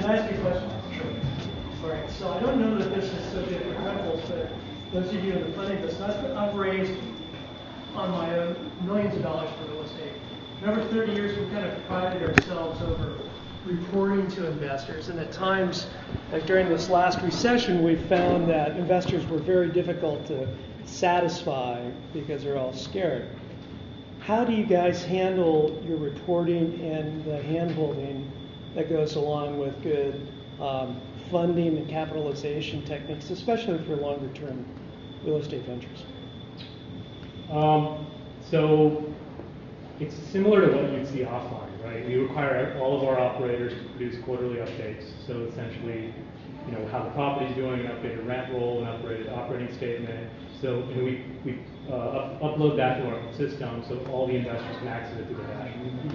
I ask you a question? Sure. All right, so I don't know that this is so good for rentals, but those of you in the funding business, I've raised on my own millions of dollars for real estate. And over 30 years, we've kind of prided ourselves over reporting to investors. And at times, like during this last recession, we found that investors were very difficult to satisfy because they're all scared. How do you guys handle your reporting and the hand-holding that goes along with good funding and capitalization techniques, especially for longer-term real estate ventures? So it's similar to what you'd see offline, right? We require all of our operators to produce quarterly updates. So essentially, how the property's doing, an updated rent roll, an updated operating statement. So we upload that to our system so all the investors can access it through the dashboard.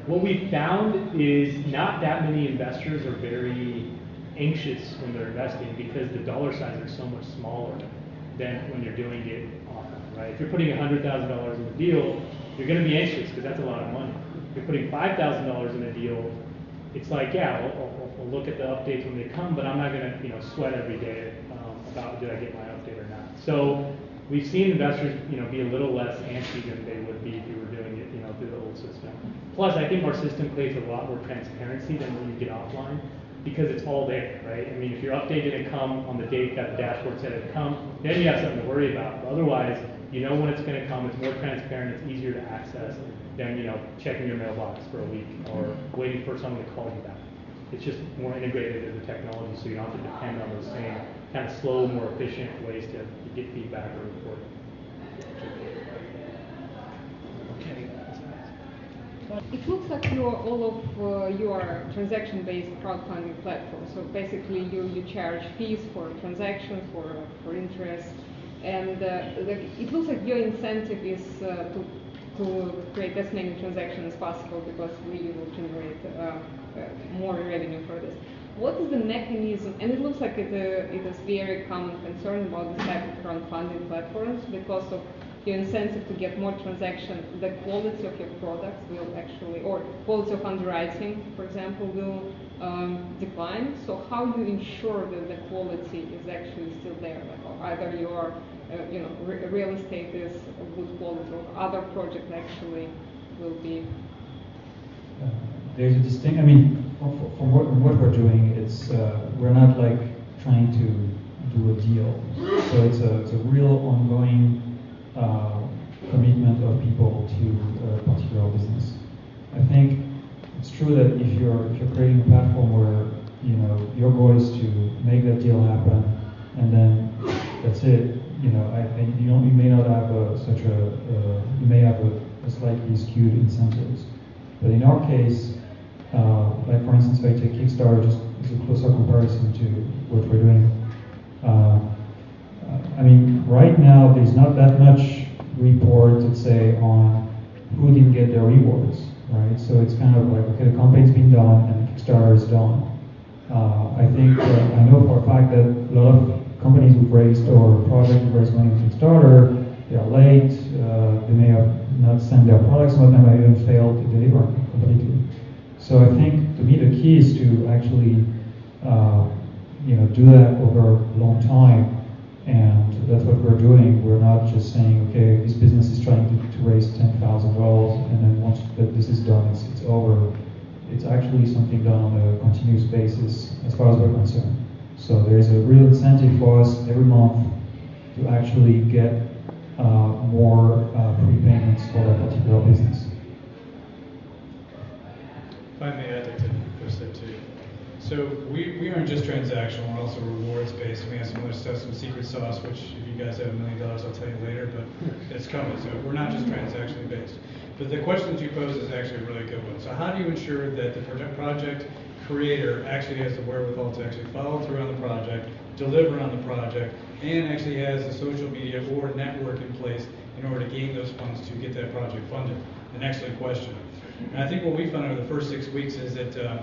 What we found is not that many investors are very anxious when they're investing because the dollar signs are so much smaller than when you're doing it offline, right? If you're putting $100,000 in a deal, you're going to be anxious because that's a lot of money. If you're putting $5,000 in a deal, it's like, yeah, I'll look at the updates when they come, but I'm not going to sweat every day about did I get my update or not. So we've seen investors be a little less antsy than they would be if you were doing it through the old system. Plus, I think our system creates a lot more transparency than when you get offline because it's all there, right? I mean, if your update didn't come on the date that the dashboard said it'd come, then you have something to worry about. But otherwise, you know when it's going to come. It's more transparent. It's easier to access than checking your mailbox for a week or waiting for someone to call you back. It's just more integrated into the technology, so you don't have to depend on those same kind of slow, more efficient ways to get feedback or report. Okay. It looks like all of you are transaction-based crowdfunding platform. So basically, you charge fees for transactions, for interest, and it looks like your incentive is to create as many transactions as possible because we will generate more revenue for this. What is the mechanism? And it looks like it is very common concern about this type of crowdfunding platforms because of your incentive to get more transactions. The quality of your products will actually, or quality of underwriting, for example, will decline. So how do you ensure that the quality is actually still there? Like either your real estate is of good quality, or other projects actually will be. There's a distinct. I mean, from what we're doing, it's we're not like trying to do a deal. So it's a real ongoing commitment of people to a particular business. I think it's true that if you're creating a platform where your goal is to make that deal happen, and then that's it. You may not have you may have a slightly skewed incentives, but in our case, like for instance, if I take Kickstarter, just as a closer comparison to what we're doing. I mean, right now there's not that much report, let's say, on who didn't get their rewards, right? So it's kind of like, okay, the campaign's been done and Kickstarter is done. I think I know for a fact that a lot of companies we've raised or projects we've raised money on Kickstarter, they are late. They may have not sent their products, some of them have even failed to deliver completely. So I think to me the key is to actually do that over a long time. And that's what we're doing. We're not just saying, okay, this business is trying to raise $10,000, and then once that this is done, it's over. It's actually something done on a continuous basis, as far as we're concerned. So there's a real incentive for us every month to actually get more prepayments for that particular business. If I may add to push that too. So we aren't just transactional, we're also rewards based. We have some other stuff, some secret sauce, which if you guys have $1 million, I'll tell you later, but it's coming. So we're not just transactionally based. But the question that you pose is actually a really good one. So how do you ensure that the project creator actually has the wherewithal to actually follow through on the project, deliver on the project, and actually has the social media or network in place in order to gain those funds to get that project funded? An excellent question. And I think what we found over the first 6 weeks is that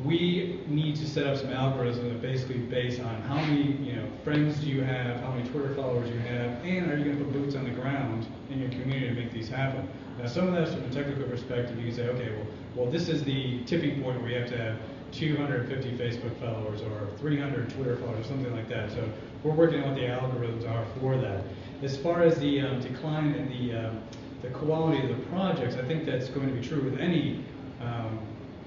we need to set up some algorithms that basically based on how many friends do you have, how many Twitter followers you have, and are you going to put boots on the ground in your community to make these happen. Now, some of that from a technical perspective, you can say, okay, well, this is the tipping point where you have to have 250 Facebook followers or 300 Twitter followers, or something like that. So we're working on what the algorithms are for that. As far as the decline in the quality of the projects, I think that's going to be true with any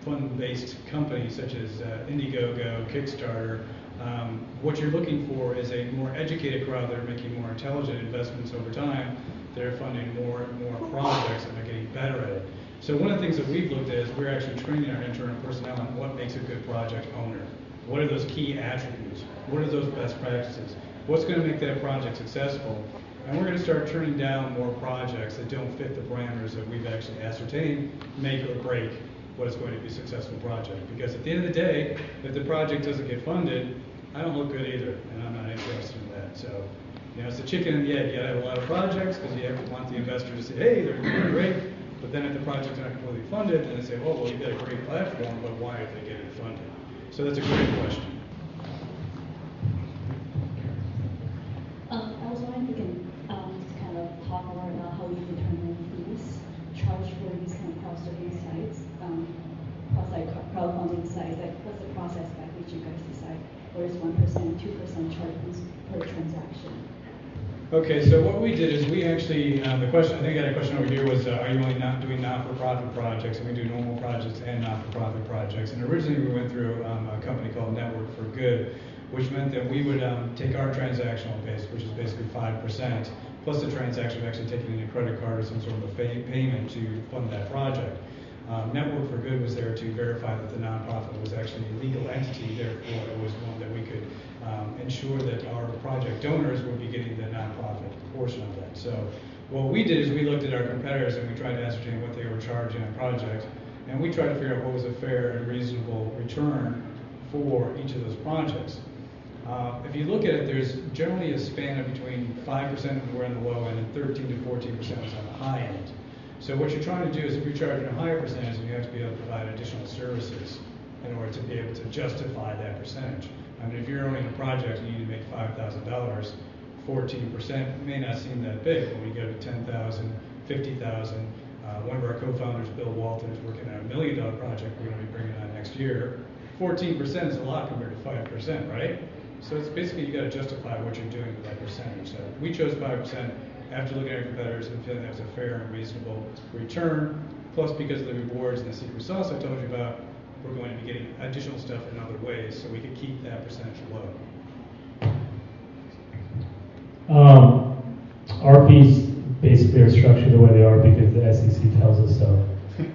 fund-based company such as Indiegogo, Kickstarter. What you're looking for is a more educated crowd that are making more intelligent investments over time. They're funding more and more projects and they're getting better at it. So one of the things that we've looked at is we're actually training our internal personnel on what makes a good project owner. What are those key attributes? What are those best practices? What's going to make that project successful? And we're going to start turning down more projects that don't fit the parameters that we've actually ascertained make or break what is going to be a successful project. Because at the end of the day, if the project doesn't get funded, I don't look good either, and I'm not interested in that. So, it's the chicken and the egg. You got to have a lot of projects because you want the investor to say, hey, they're doing great. But then if the project's not completely funded, then they say, well, you've got a great platform, but why aren't they getting funded? So that's a great question. I was wondering if you can just kind of talk more about how you determine fees charged for these kind of crowdsourcing sites, plus like crowdfunding sites. Like, what's the process by which you guys decide where is 1%, 2% charge per transaction? Okay, so what we did is we actually, the question, I think I had a question over here was, are you only doing not-for-profit projects? And we do normal projects and not-for-profit projects. And originally we went through a company called Network for Good, which meant that we would take our transactional base, which is basically 5%, plus the transaction of actually taking in a credit card or some sort of a payment to fund that project. Network for Good was there to verify that the nonprofit was actually a legal entity, therefore it was one that we could ensure that our project donors would be getting the nonprofit portion of that. So what we did is we looked at our competitors and we tried to ascertain what they were charging on projects, and we tried to figure out what was a fair and reasonable return for each of those projects. If you look at it, there's generally a span of between 5% when we're on the low end and 13 to 14% is on the high end. So what you're trying to do is if you're charging a higher percentage, then you have to be able to provide additional services in order to be able to justify that percentage. I mean, if you're owning a project and you need to make $5,000, 14% may not seem that big. But when you go to 10,000, 50,000, one of our co-founders, Bill Walton, is working on $1 million project we're going to be bringing on next year. 14% is a lot compared to 5%, right? So it's basically you got to justify what you're doing with that percentage. So we chose 5% after looking at our competitors and feeling that was a fair and reasonable return. Plus, because of the rewards and the secret sauce I told you about, we're going to be getting additional stuff in other ways, so we can keep that percentage low. Our fees basically are structured the way they are because the SEC tells us so.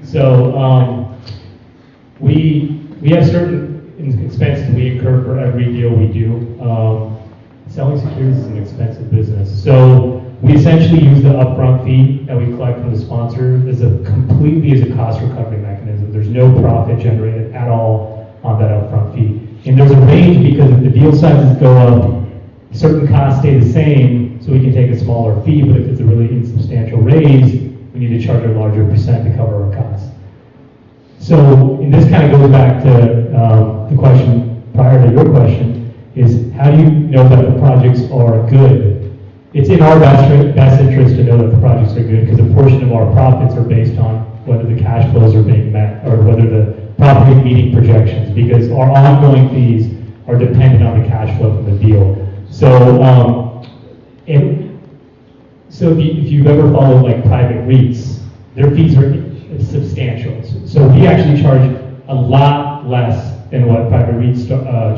So we have certain expenses we incur for every deal we do. Selling securities is an expensive business. So we essentially use the upfront fee that we collect from the sponsor as a cost recovery mechanism. There's no profit generated at all on that upfront fee. And there's a range because if the deal sizes go up, certain costs stay the same, so we can take a smaller fee, but if it's a really insubstantial raise, we need to charge a larger percent to cover our costs. So, and this kind of goes back to the question prior to your question, is how do you know that the projects are good? It's in our best interest to know that the projects are good because a portion of our profits are based on whether the cash flows are being met or whether the property is meeting projections, because our ongoing fees are dependent on the cash flow from the deal. So, if you've ever followed like private REITs, their fees are substantial. So we actually charge a lot less than what private REITs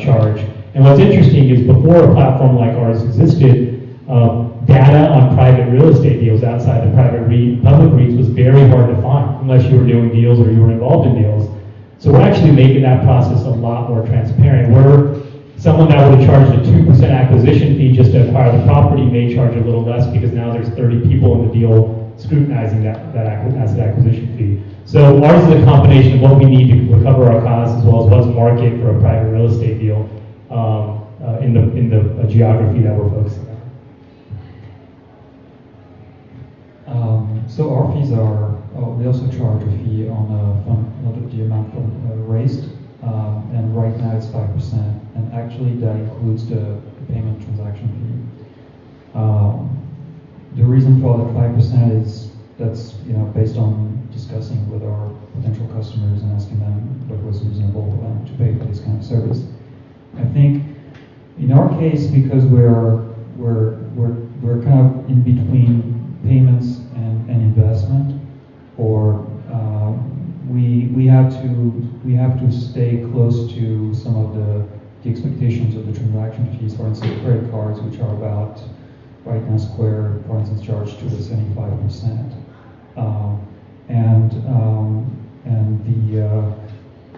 charge. And what's interesting is before a platform like ours existed, data on private real estate deals outside the private REIT, public REITs was very hard to find unless you were doing deals or you were involved in deals. So we're actually making that process a lot more transparent. Where someone that would have charged a 2% acquisition fee just to acquire the property may charge a little less because now there's 30 people in the deal scrutinizing that asset acquisition fee. So ours is a combination of what we need to recover our costs as well as what's market for a private real estate deal in the geography that we're focusing on. So our fees are, we also charge a fee on the amount raised. and right now it's 5%, and actually that includes the payment transaction fee. The reason for the 5% is that's based on discussing with our potential customers and asking them what was reasonable for them to pay for this kind of service. I think in our case, because we're kind of in between payments and investment, or we have to stay close to some of the expectations of the transaction fees. For instance, credit cards, which are about right now Square, for instance, charged to the 75%.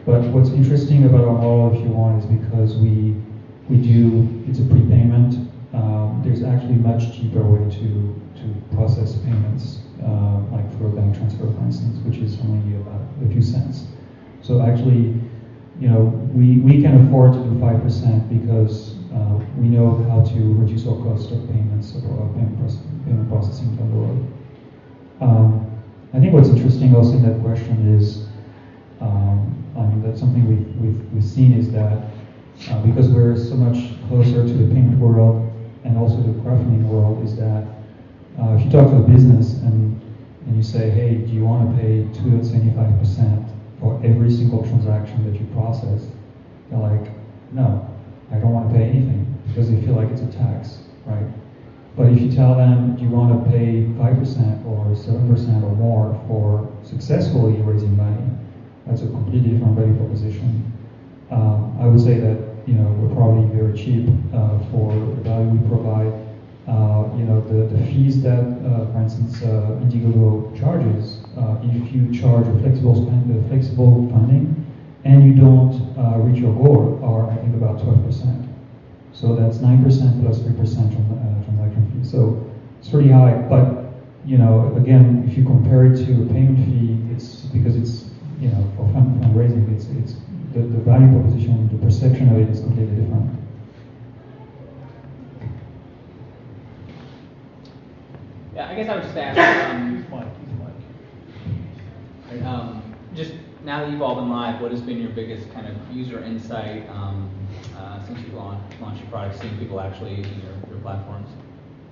But what's interesting about our model, if you want, is because it's a prepayment. There's actually a much cheaper way to process payments, like through a bank transfer, for instance, which is only about a few cents. So actually, we can afford to do 5% because we know how to reduce our cost of payments or payment processing down the road. I think what's interesting also in that question is, that's something we've seen is that because we're so much closer to the payment world and also the crowdfunding world, is that if you talk to a business and you say, hey, do you want to pay 2.75% for every single transaction that you process? They're like, no, I don't want to pay anything, because they feel like it's a tax, right? But if you tell them, do you want to pay 5% or 7% or more for successfully raising money, that's a completely different value proposition. I would say that we're probably very cheap for the value we provide. The fees that, for instance, Indiegogo charges, if you charge a flexible funding and you don't reach your goal, are I think about 12%. So that's 9% plus 3% transaction fee. So it's pretty high, but again, if you compare it to a payment fee, it's because it's for fundraising, it's the value proposition, the perception of it is completely different. Yeah, I guess I would just ask, just now that you've all been live, what has been your biggest kind of user insight since you launched your product, seeing people actually using your platforms?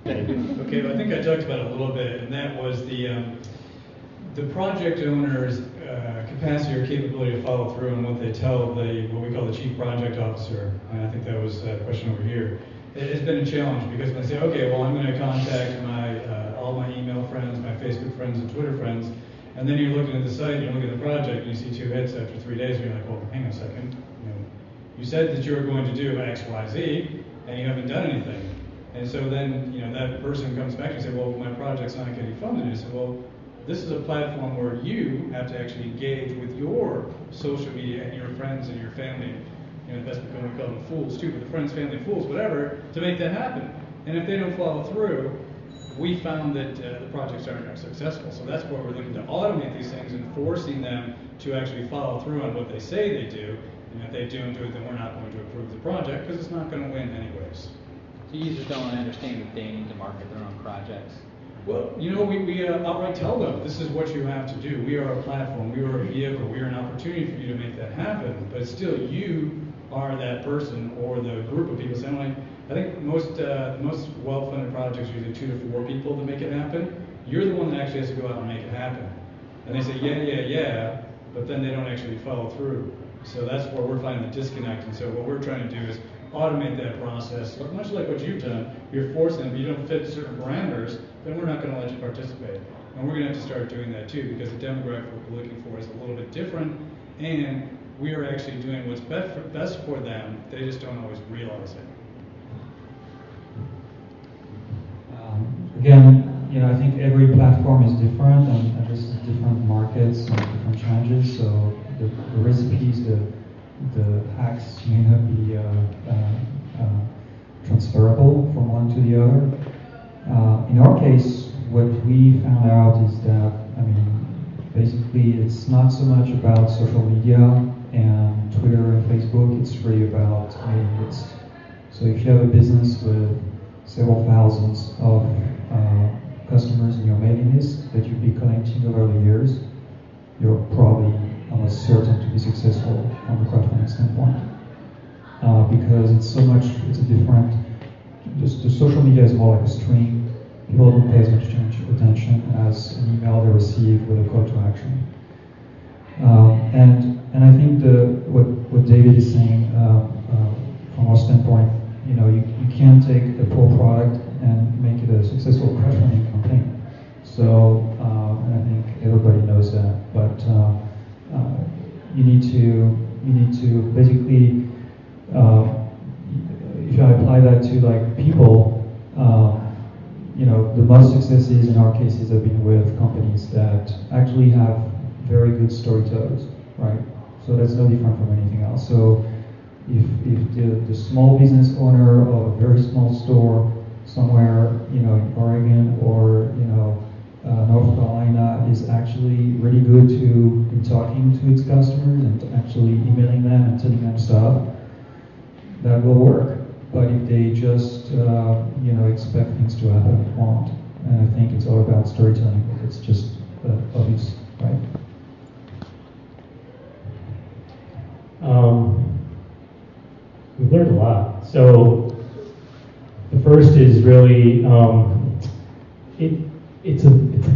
Okay, well, I think I talked about it a little bit, and that was the project owner's capacity or capability to follow through on what they tell what we call the chief project officer. And I think that was a question over here. It has been a challenge because when I say, okay, well, I'm going to contact all my email friends, my Facebook friends, and Twitter friends, and then you're looking at the site, you're looking at the project, and you see 2 hits after 3 days, and you're like, well, hang on a second. You said that you were going to do X, Y, Z, and you haven't done anything. And so then, that person comes back and says, well, my project's not getting funded. And I said, well, this is a platform where you have to actually engage with your social media and your friends and your family. That's what we call them fools too, but the friends, family, fools, whatever, to make that happen. And if they don't follow through, we found that the projects aren't successful. So that's where we're looking to automate these things and forcing them to actually follow through on what they say they do. And if they don't do it, then we're not going to approve the project because it's not going to win anyways. So users don't understand that they need to market their own projects. Well, we outright tell them, this is what you have to do. We are a platform, we are a vehicle, we are an opportunity for you to make that happen. But still, you are that person or the group of people. So I think most well-funded projects are usually 2 to 4 people to make it happen. You're the one that actually has to go out and make it happen. And they say, yeah, but then they don't actually follow through. So that's where we're finding the disconnect. And so what we're trying to do is automate that process, much like what you've done. You're forcing them, if you don't fit certain parameters, then we're not going to let you participate. And we're going to have to start doing that too, because the demographic we're looking for is a little bit different, and we are actually doing what's best for them. They just don't always realize it. Again, I think every platform is different and addresses different markets and different challenges. So the recipes, the hacks may not be transferable from one to the other. In our case, what we found out is that, basically it's not so much about social media and Twitter and Facebook, it's really about mailing lists. So if you have a business with several thousands of customers in your mailing list that you've been collecting over the years, you're probably almost certain to be successful from a crowdfunding standpoint. Because it's so much, it's a different, the social media is more like a stream. People don't pay as much attention as an email they receive with a call to action. And I think what David is saying from our standpoint, you know, you can't take a poor product and make it a successful crowdfunding campaign. So, and I think everybody knows that. But you need to basically, if I apply that to like people, you know, the most successes in our cases have been with companies that actually have very good storytellers, right? So that's no different from anything else. So if the small business owner of a very small store somewhere, you know, in Oregon or, you know, North Carolina is actually really good in talking to its customers and actually emailing them and telling them stuff, that will work. But if they just, you know, expect things to happen, it won't. And I think it's all about storytelling. It's just obvious, right? We've learned a lot. So the first is really, it's a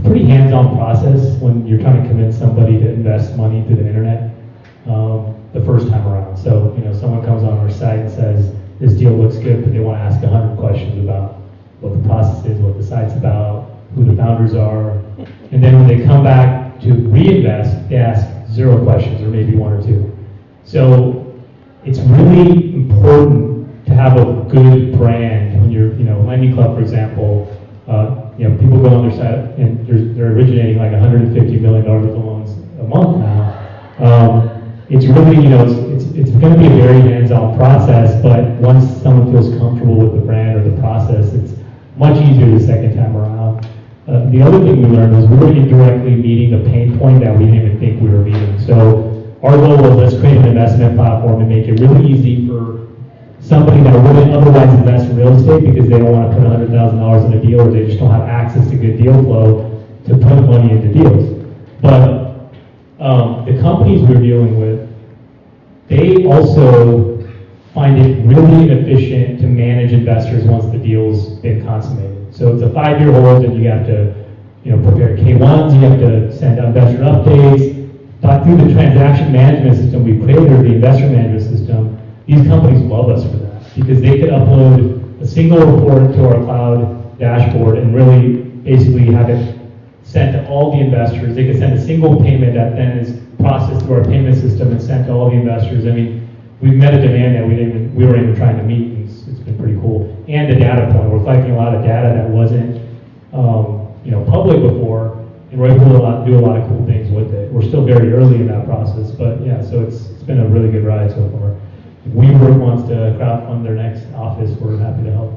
pretty hands-on process when you're trying to convince somebody to invest money through the internet the first time around. So, you know, someone comes on our site and says, this deal looks good, but they want to ask 100 questions about what the process is, what the site's about, who the founders are. And then when they come back to reinvest, they ask 0 questions or maybe 1 or 2. So it's really important to have a good brand when you're, you know, Lending Club, for example, you know, people go on their site and they're originating like $150 million of loans a month now. It's really, you know, it's going to be a very hands-on process, but once someone feels comfortable with the brand or the process, it's much easier the second time around. The other thing we learned was we were indirectly meeting the pain point that we didn't even think we were meeting. So our goal was, let's create an investment platform and make it really easy for somebody that wouldn't otherwise invest in real estate because they don't want to put $100,000 in a deal or they just don't have access to good deal flow to put money into deals. But the companies we're dealing with, they also find it really inefficient to manage investors once the deal's been consummated. So it's a 5-year hold, and you have to, you know, prepare K1s, you have to send investor updates. But through the transaction management system we created, or the investor management system, these companies love us for that because they could upload a single report to our cloud dashboard and really basically have it sent to all the investors. They could send a single payment that then is processed through our payment system and sent to all the investors. I mean, we've met a demand that we weren't even trying to meet. It's been pretty cool. And the data point, we're collecting a lot of data that wasn't, you know, public before, and we're able to do a lot of cool things with it. We're still very early in that process, but yeah, so it's been a really good ride so far. If WeWork wants to crowdfund their next office, we're happy to help.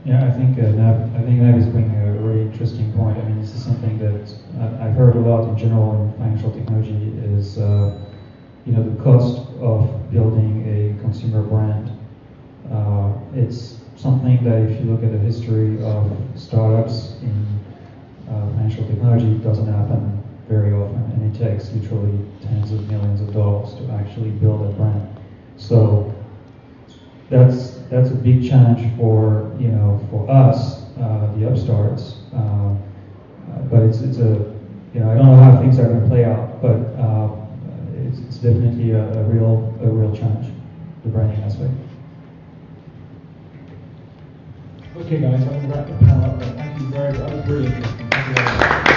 Yeah, I think Nav is bringing a really interesting point. I mean, this is something that I've heard a lot in general in financial technology is, you know, the cost of building a consumer brand. It's something that if you look at the history of startups in financial technology, it doesn't happen very often, and it takes literally tens of millions of dollars to actually build a brand. So that's a big challenge for, you know, for us, the upstarts. But it's a, you know, I don't know how things are going to play out, but it's definitely a real challenge, the branding aspect. Okay, guys, I'm going to wrap the panel up. Thank you very much. That was really interesting. Thank you very much.